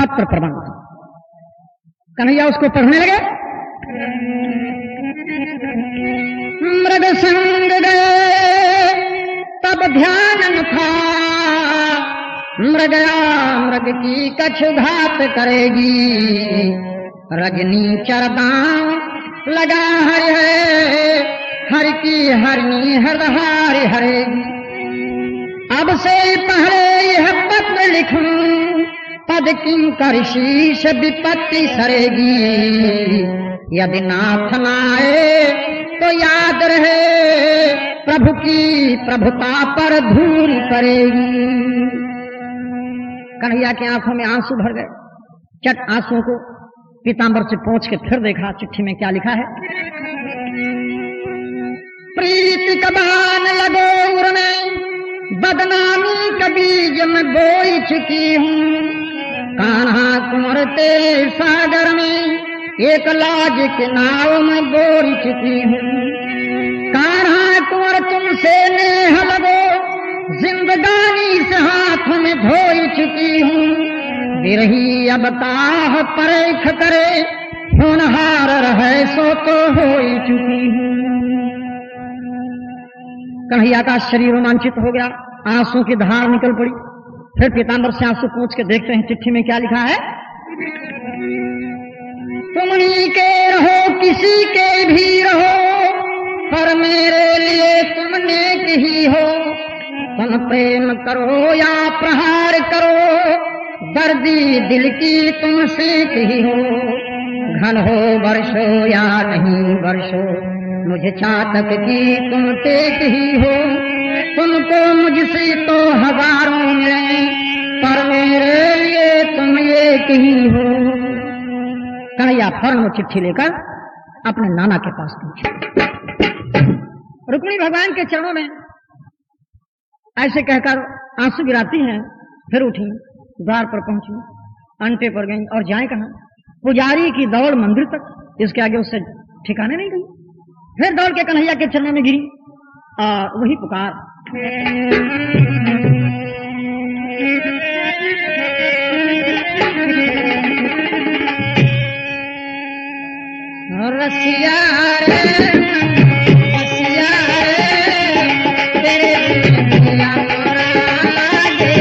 पत्र प्रबंध। कन्हैया उसको पढ़ने लगे। मृग संग गए तब ध्यान न था, मृगया मृग की कछु घात करेगी, रजनी चरदां लगा है, हर की हरनी हरहार हरेगी। अब से पहले यह पत्र लिखूं, पद किंकर शीश विपत्ति सरेगी, यदि नाथ न आए तो याद रहे, प्रभु की प्रभुता पर धूल पड़ेगी। कन्हैया की आंखों में आंसू भर गए। चट आंसुओं को पीतांबर से पोंछ के फिर देखा चिट्ठी में क्या लिखा है। प्रीति कबान लगो उड़ने, बदनामी का बीज मैं बोई चुकी हूँ, कान्हा कुंवर तेरे सागर में एक लाज के नाव में बोरी चुकी हूँ। कान्हा कुंवर तुमसे नेह लगो, जिंदगानी से हाथ में धोई चुकी हूँ, बिरही अब ताह परेख करे, होनहार रहे सो तो होई चुकी हूँ। कन्हैया का शरीर रोमांचित हो गया, आंसू की धार निकल पड़ी। फिर पीतांबर से आंसू पूछ के देखते हैं चिट्ठी में क्या लिखा है। तुमनी के रहो किसी के भी रहो, पर मेरे लिए तुम नेक ही हो। तुम प्रेम करो या प्रहार करो, दर्दी दिल की तुम सेक ही हो। घन हो वर्षो या नहीं वर्षो, मुझे चातक की तुम टेक ही हो। तुमको मुझसे तो हजारों मिले, पर मेरे लिए तुम एक ही हो। कन्हैया फौरन वो चिट्ठी लेकर अपने नाना के पास पहुंचे। रुक्मिणी भगवान के चरणों में ऐसे कहकर आंसू गिराती हैं, फिर उठी, द्वार पर पहुंची, अंटे पर गई और जाए कहां। पुजारी की दौड़ मंदिर तक, इसके आगे उससे ठिकाने नहीं गई। फिर दौड़ के कन्हैया के चरणों में गिरी और वही पुकार। रसिया रे रसिया रे, तेरे दुनिया मोरा लागे,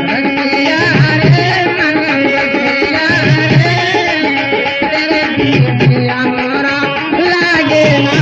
रसिया रे मन रसिया रे, तेरे दुनिया मोरा लागे ना।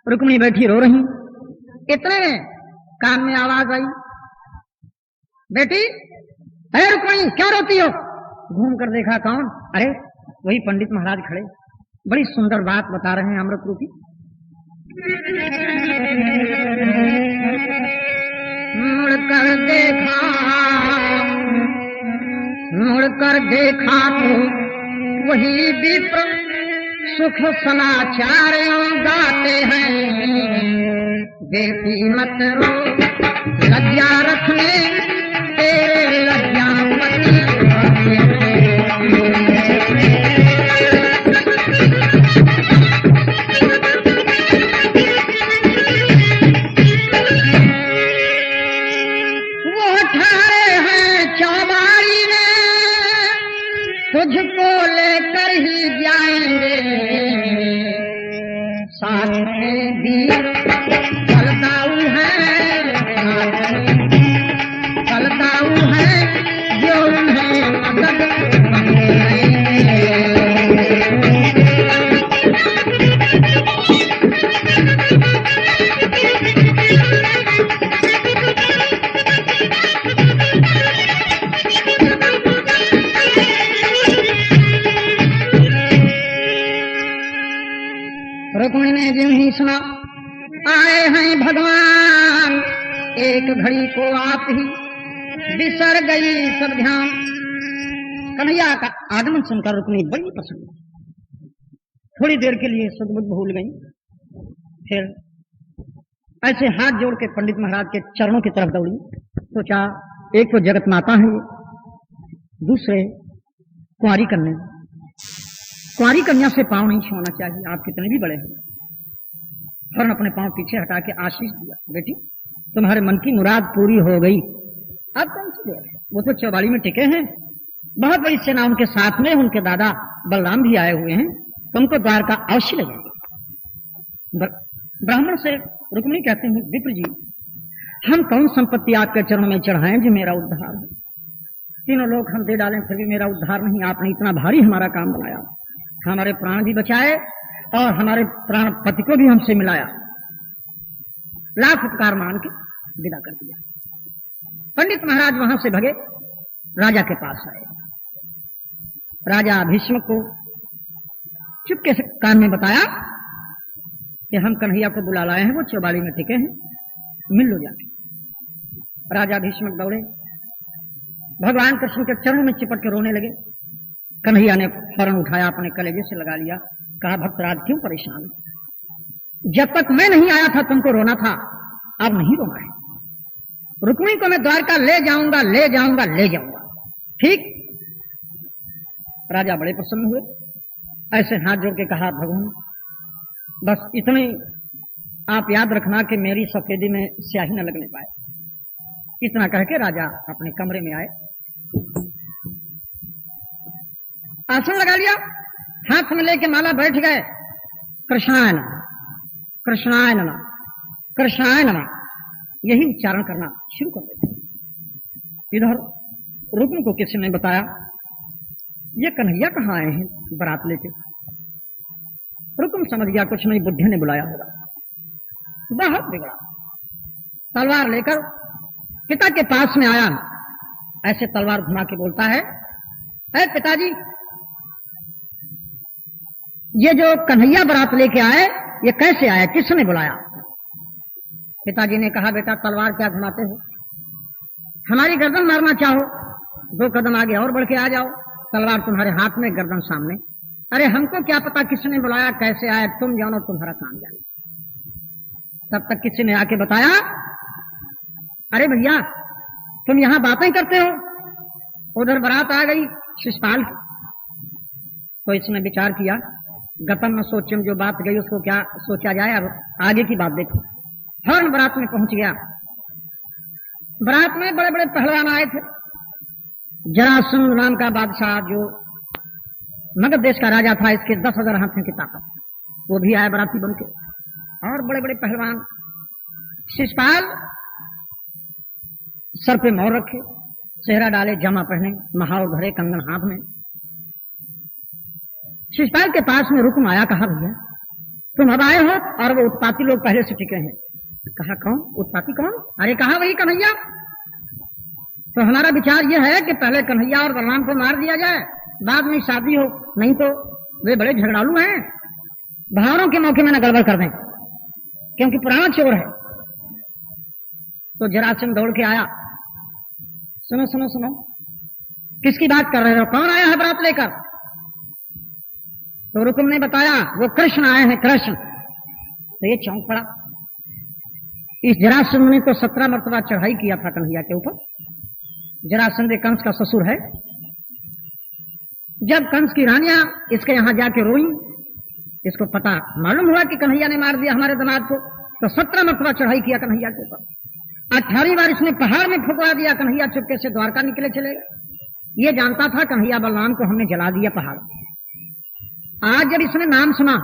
रुक्मिणी बैठी रो रही। इतने में कान में आवाज आई, बेटी अरे रुक्मिणी क्या रोती हो? घूम कर देखा कौन? अरे वही पंडित महाराज खड़े, बड़ी सुंदर बात बता रहे हैं अमृत रूपी। मुड़ कर देखा कर देखा तो वही विप्र सुख समाचारों गाते हैं। बेटी मत रो लज्जा रखने तेरे लज्जा मती वो ठाड़े हैं चौबारी में तुझको लेकर ही जाएंगे। साथ में वीर बलदाऊ है, बलदाऊ है जो उन्हें मदद रुक्मिणी ने जो ही सुना आए हैं भगवान, एक घड़ी को आप ही बिसर गई सब ध्यान। कन्हैया का आगमन सुनकर रुक्मिणी बड़ी पसंद, थोड़ी देर के लिए सदबुद्ध भूल गई। फिर ऐसे हाथ जोड़ के पंडित महाराज के चरणों की तरफ दौड़ी। सोचा एक तो जगत माता है, दूसरे कुंवारी कन्या, कुंवारी कन्या से पांव नहीं छूना चाहिए, आप कितने भी बड़े हैं। फौरन अपने पांव पीछे हटा के आशीष दिया, बेटी तुम्हारे मन की मुराद पूरी हो गई। अब कौन सी देर है, वो तो चौबाड़ी में टिके हैं, बहुत बड़ी सेना उनके साथ में, उनके दादा बलराम भी आए हुए हैं, तुमको द्वार का अवश्य लगेगा। ब्राह्मण से रुक्मिणी कहते हैं विप्र जी, हम कौन संपत्ति आपके चरणों में चढ़ाएं जो मेरा उद्धार हो। तीनों लोग हम दे डालें फिर भी मेरा उद्धार नहीं, आपने इतना भारी हमारा काम बनाया, हमारे प्राण भी बचाए और हमारे प्राण पति को भी हमसे मिलाया। लाख उपकार मान के विदा कर दिया। पंडित महाराज वहां से भगे, राजा के पास आए। राजा भीष्म को चुपके से कान में बताया कि हम कन्हैया को बुला लाए हैं, वो चौबाड़ी में टिके हैं, मिल लो जाके। राजा भीष्म दौड़े, भगवान कृष्ण के चरणों में चिपट के रोने लगे। कन्हैया ने फौरन उठाया, अपने कलेजे से लगा लिया, कहा भक्तराज क्यों परेशान, जब तक मैं नहीं आया था तुमको रोना था, अब नहीं रोना है। रुक्मिणी को मैं द्वारका ले जाऊंगा, ले जाऊंगा, ले जाऊंगा। ठीक। राजा बड़े प्रसन्न हुए, ऐसे हाथ जोड़ के कहा भगवान बस इतने आप याद रखना कि मेरी सफेदी में स्याही न लगने पाए। इतना कह के राजा अपने कमरे में आए, आसन लगा लिया, हाथ में लेके माला बैठ गए। कृष्णाय नमः, कृष्णाय नमः, कृष्णाय नमः, यही उच्चारण करना शुरू कर देते। इधर रुक्म को किसी ने बताया ये कन्हैया कहाँ आए हैं बारात लेके। रुक्म समझ गया कुछ नहीं, बुढ़े ने बुलाया होगा। बहुत बिगड़ा, तलवार लेकर पिता के पास में आया, ऐसे तलवार घुमा के बोलता है, अरे पिताजी ये जो कन्हैया बारात लेके आए ये कैसे आया, किसने बुलाया। पिताजी ने कहा बेटा तलवार क्या घुमाते हो, हमारी गर्दन मारना चाहो 2 कदम आगे और बढ़ के आ जाओ, तलवार तुम्हारे हाथ में, गर्दन सामने। अरे हमको क्या पता किसने बुलाया, कैसे आया, तुम जानो, तुम्हारा काम जाने। तब तक किसी ने आके बताया, अरे भैया तुम यहां बातें करते हो, उधर बारात आ गई शिषपाल की। तो इसने विचार किया, गतम न सोचम, जो बात गई उसको क्या सोचा जाए, अब आगे की बात देखो। फौरन बारात में पहुंच गया। बारात में बड़े बड़े पहलवान आए थे। जरासंध नाम का बादशाह जो मगध देश का राजा था, इसके 10,000 हाथियों की ताकत, वो भी आया बाराती बन के, और बड़े बड़े पहलवान। शिषपाल सर पे मोर रखे, चेहरा डाले, जामा पहने, महावर धरे, कंगन हाथ में। शिषपाल के पास में रुक्म आया, कहा भैया तुम अब आए हो और वो उत्पाती लोग पहले से टिके हैं। कहा कौन उत्पाती, कौन। अरे कहा वही कन्हैया। तो हमारा विचार यह है कि पहले कन्हैया और बलराम को मार दिया जाए, बाद में शादी हो, नहीं तो वे बड़े झगड़ालू हैं, भावरों के मौके में न गड़बड़ कर दें, क्योंकि पुराना चोर है। तो जरासंध दौड़ के आया, सुनो सुनो सुनो, किसकी बात कर रहे हो, कौन आया है बारात लेकर? तो रुकुम ने बताया वो कृष्ण आए हैं, कृष्ण। तो ये चौंक पड़ा। इस जरासंध ने तो 17 मरतबा चढ़ाई किया था कन्हैया के ऊपर। जरासंध कंस का ससुर है। जब कंस की रानियां इसके यहां जाके रोई, इसको पता मालूम हुआ कि कन्हैया ने मार दिया हमारे दामाद को, तो 17 मरतबा चढ़ाई किया कन्हैया के ऊपर। 18वीं बार इसने पहाड़ में फुकवा दिया। कन्हैया चुपके से द्वारका निकले चले गए। ये जानता था कन्हैया बलराम को हमने जला दिया पहाड़। आज जब इसने नाम सुना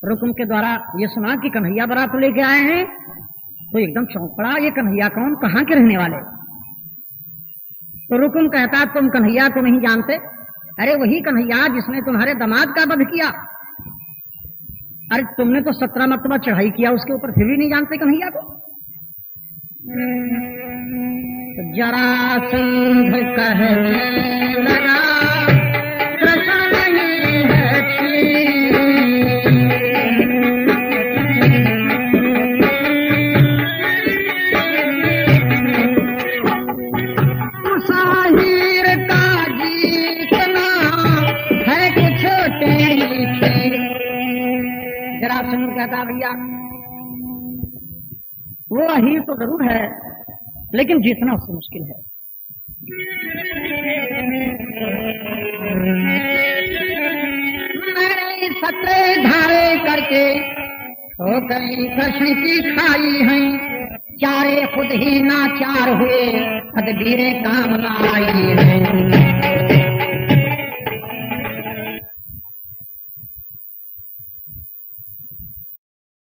रुकुम के द्वारा, ये सुना कि कन्हैया बारात लेके आए हैं, तो एकदम चौंक पड़ा। ये कन्हैया कौन, कहां के रहने वाले? तो रुकुम कहता तुम कन्हैया को नहीं जानते? अरे वही कन्हैया जिसने तुम्हारे दामाद का वध किया। अरे तुमने तो 17 मरतबा चढ़ाई किया उसके ऊपर, फिर भी नहीं जानते कन्हैया को? तो जरासंध कहने लगा कृष्ण नहीं है साहिर का जीतना है कि छोटे थे। जरासंध कहता भैया वो अहीर तो जरूर है, लेकिन जीतना उससे मुश्किल है। मैंने 17 धारे करके हो गई कृष्ण की खाई है, चारे खुद ही नाचार हुए, तदबीरें काम न आई है।